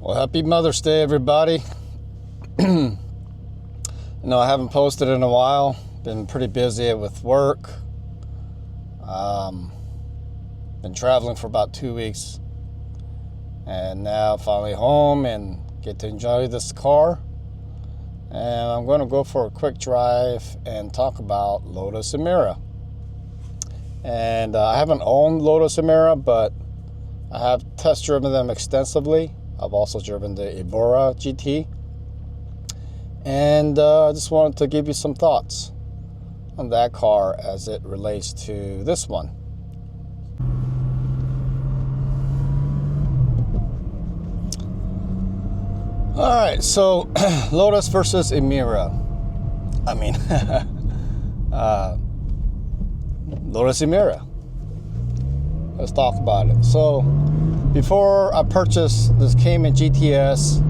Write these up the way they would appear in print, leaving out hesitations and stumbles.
Well, happy Mother's Day, everybody. I haven't posted in a while. Been pretty busy with work. Been traveling for about 2 weeks. And now finally home and get to enjoy this car. And I'm going to go for a quick drive and talk about Lotus Emira. And I haven't owned Lotus Emira, but I have test driven them extensively. I've also driven the Evora GT. And I just wanted to give you some thoughts on that car as it relates to this one. All right, so Lotus versus Emira. Lotus Emira. Let's talk about it. So before I purchased this Cayman GTS,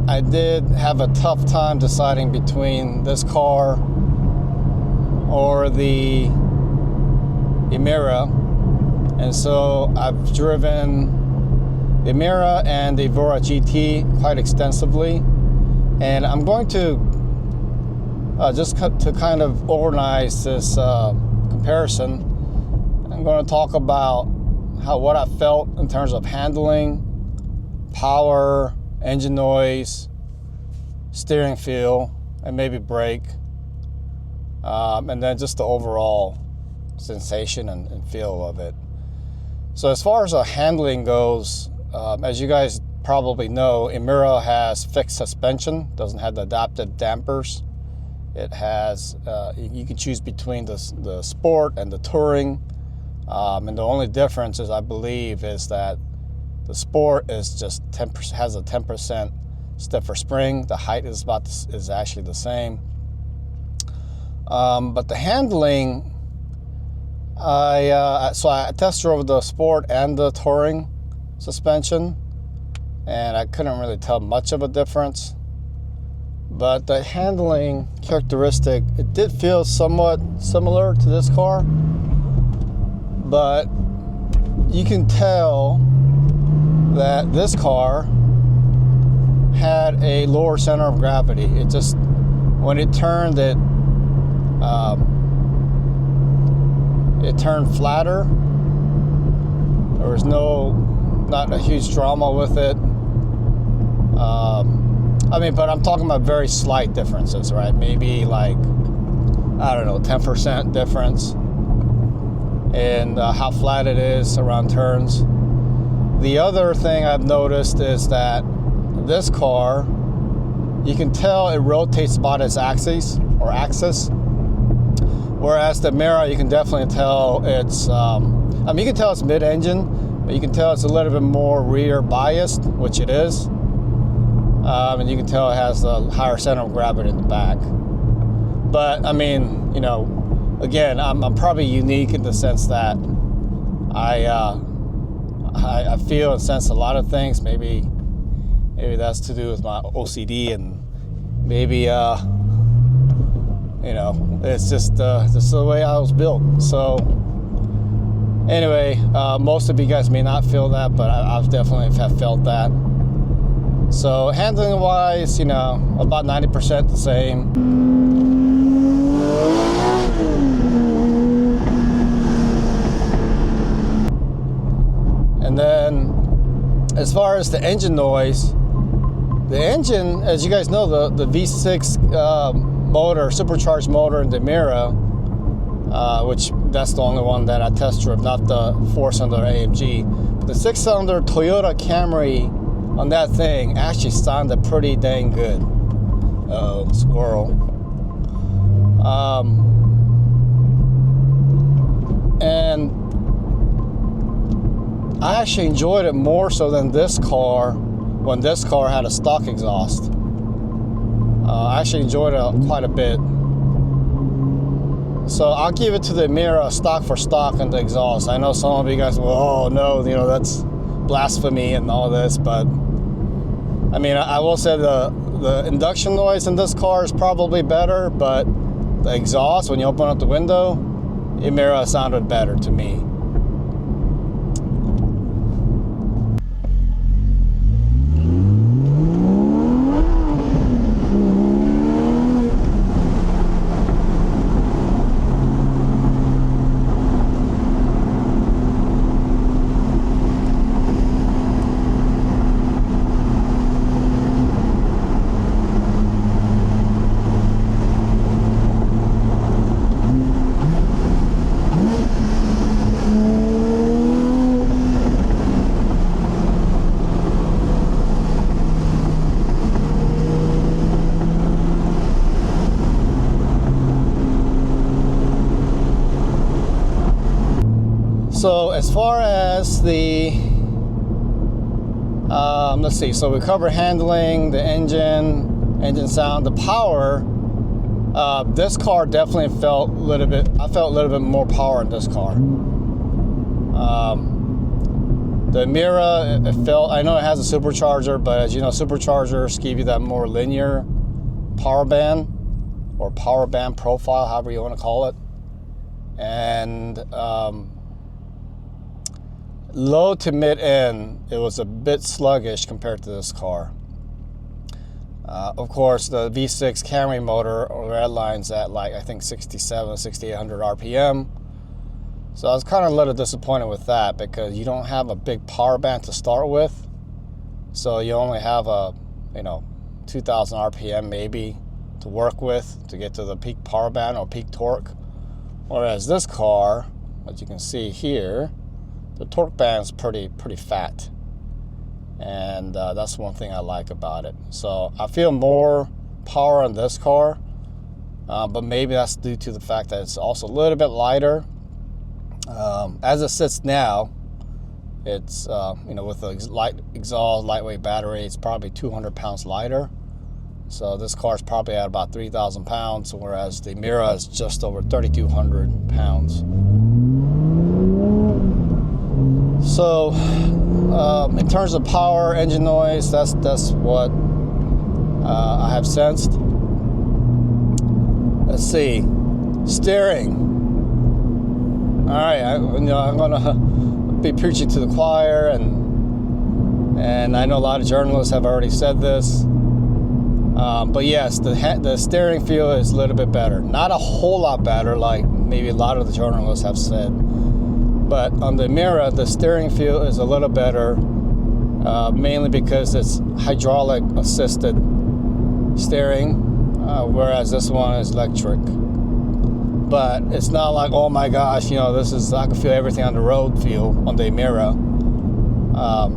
I did have a tough time deciding between this car or the Emira. And so I've driven the Emira and the Evora GT quite extensively. And I'm going to just to kind of organize this comparison. I'm going to talk about what I felt in terms of handling, power, engine noise, steering feel, and maybe brake, and then just the overall sensation and feel of it. So as far as the handling goes, as you guys probably know, Emira has fixed suspension, doesn't have the adaptive dampers. It has, you can choose between the sport and the touring. And the only difference is, I believe, is that the sport is just 10%, has a 10% stiffer spring. The height is actually the same. But the handling, so I test drove the sport and the touring suspension, and I couldn't really tell much of a difference. But the handling characteristic, it did feel somewhat similar to this car. But you can tell that this car had a lower center of gravity. It just, when it turned, it turned flatter. There was not a huge drama with it. But I'm talking about very slight differences, right? Maybe like, I don't know, 10% difference in how flat it is around turns. The other thing I've noticed is that this car, you can tell it rotates about its axis, whereas the Emira, you can definitely tell it's, you can tell it's mid-engine, but you can tell it's a little bit more rear biased, which it is. And you can tell it has a higher center of gravity in the back. But again, I'm probably unique in the sense that I feel and sense a lot of things. Maybe that's to do with my OCD, and maybe it's just the way I was built. So anyway, most of you guys may not feel that, but I've definitely have felt that. So handling wise, about 90% the same. And then as far as the engine noise, the engine, as you guys know, the V6 motor, supercharged motor in the Emira, which that's the only one that I test drove, not the 4-cylinder AMG. But the 6-cylinder Toyota Camry on that thing actually sounded pretty dang good. Squirrel. And I actually enjoyed it more so than this car when this car had a stock exhaust. I actually enjoyed it quite a bit. So I'll give it to the Emira stock for stock and the exhaust. I know some of you guys will, oh no, that's blasphemy and all this, but I will say the induction noise in this car is probably better, but the exhaust, when you open up the window, Emira sounded better to me. far as the let's see, so we covered handling, the engine sound, the power. This car definitely felt a little bit, I felt a little bit more power in this car. The Emira, it felt, I know it has a supercharger, but as you know, superchargers give you that more linear power band or power band profile, however you want to call it. And low to mid end, it was a bit sluggish compared to this car. Of course, the V6 Camry motor or redlines at like, I think 6,800 RPM. So I was kind of a little disappointed with that because you don't have a big power band to start with. So you only have a, 2,000 RPM maybe to work with to get to the peak power band or peak torque. Whereas this car, as you can see here, the torque band's pretty fat. And that's one thing I like about it. So I feel more power in this car, but maybe that's due to the fact that it's also a little bit lighter. As it sits now, it's with the light exhaust, lightweight battery, it's probably 200 pounds lighter. So this car is probably at about 3,000 pounds, whereas the Emira is just over 3,200 pounds. So in terms of power, engine noise, that's what I have sensed. Let's see, steering. All right, I'm gonna be preaching to the choir, and I know a lot of journalists have already said this, but yes, the steering feel is a little bit better. Not a whole lot better, like maybe a lot of the journalists have said, but on the Emira, the steering feel is a little better, mainly because it's hydraulic assisted steering, whereas this one is electric. But it's not like, oh my gosh, this is, I can feel everything on the road feel on the Emira,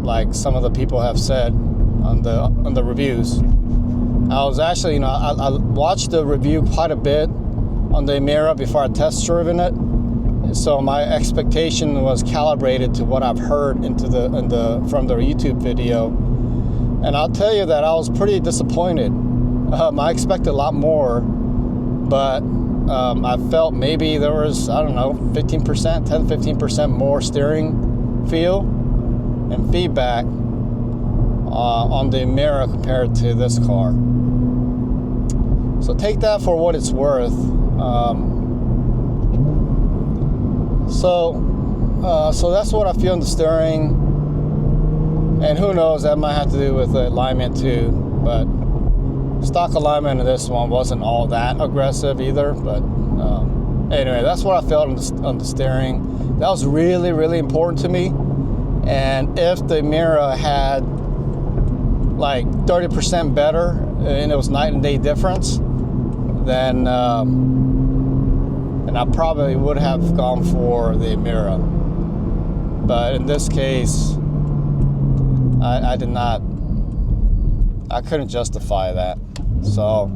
like some of the people have said on the reviews. I was actually, I watched the review quite a bit on the Emira before I test driven it, so my expectation was calibrated to what I've heard from the YouTube video, and I'll tell you that I was pretty disappointed. I expected a lot more, but I felt maybe there was, 10-15% more steering feel and feedback on the Emira compared to this car. So take that for what it's worth. So that's what I feel in the steering. And who knows, that might have to do with the alignment too, but stock alignment in this one wasn't all that aggressive either, but anyway, that's what I felt on the steering. That was really, really important to me. And if the Emira had like 30% better, and it was night and day difference, then I probably would have gone for the Emira. But in this case, I did not. I couldn't justify that. So,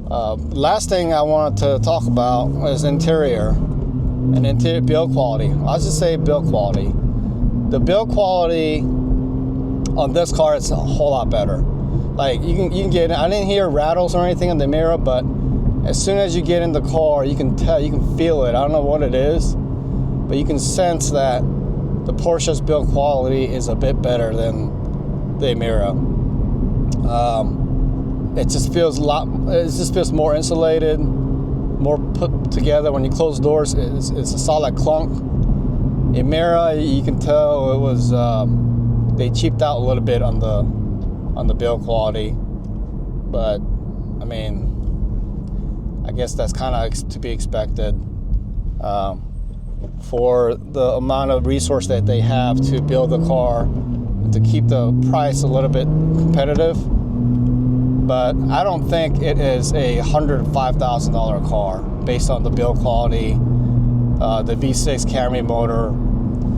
last thing I wanted to talk about is interior and interior build quality. I'll just say build quality. The build quality on this car is a whole lot better. Like you can get. I didn't hear rattles or anything on the Emira, but as soon as you get in the car, you can tell, you can feel it. I don't know what it is, but you can sense that the Porsche's build quality is a bit better than the Emira. It just feels more insulated, more put together. When you close doors, it's a solid clunk. Emira, you can tell it was they cheaped out a little bit on the build quality, but I mean, I guess that's kind of to be expected for the amount of resource that they have to build the car, to keep the price a little bit competitive. But I don't think it is a $105,000 car based on the build quality, the V6 Camry motor.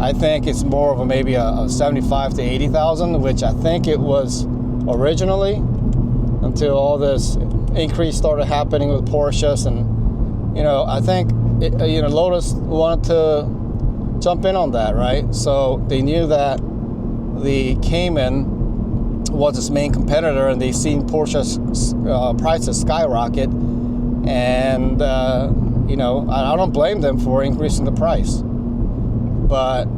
I think it's more of maybe a 75 to 80,000, which I think it was originally, until all this increase started happening with Porsches. And I think Lotus wanted to jump in on that, right? So they knew that the Cayman was its main competitor, and they've seen Porsche's prices skyrocket. And you know, I don't blame them for increasing the price. But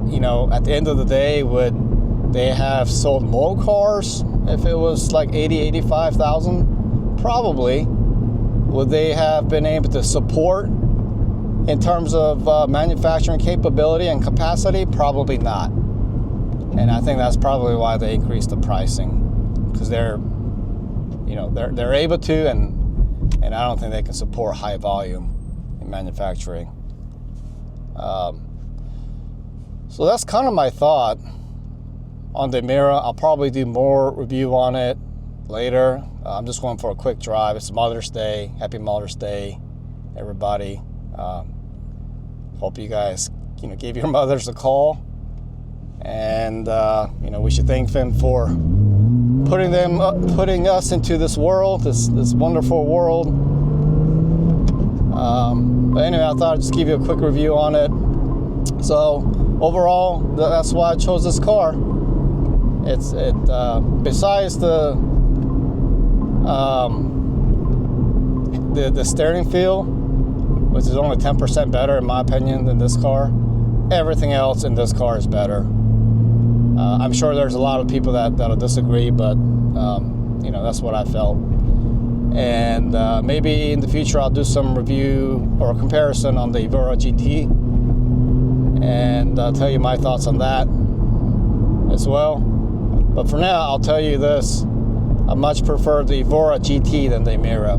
you know, at the end of the day, would they have sold more cars if it was like 85,000? Probably. Would they have been able to support in terms of manufacturing capability and capacity? Probably not. And I think that's probably why they increased the pricing, because they're able to, and I don't think they can support high volume in manufacturing. So that's kind of my thought on the Emira. I'll probably do more review on it later. I'm just going for a quick drive. It's Mother's Day. Happy Mother's Day, everybody. Hope you guys, gave your mothers a call, and we should thank them for putting us into this world, this wonderful world. But anyway, I thought I'd just give you a quick review on it. So overall, that's why I chose this car. Besides the steering feel, which is only 10% better in my opinion than this car, everything else in this car is better. I'm sure there's a lot of people that'll disagree, but that's what I felt. And maybe in the future I'll do some review or comparison on the Evora GT, and I'll tell you my thoughts on that as well. But for now, I'll tell you this: I much prefer the Evora GT than the Emira.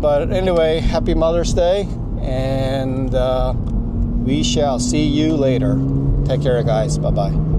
But anyway, happy Mother's Day, and we shall see you later. Take care, guys. Bye-bye.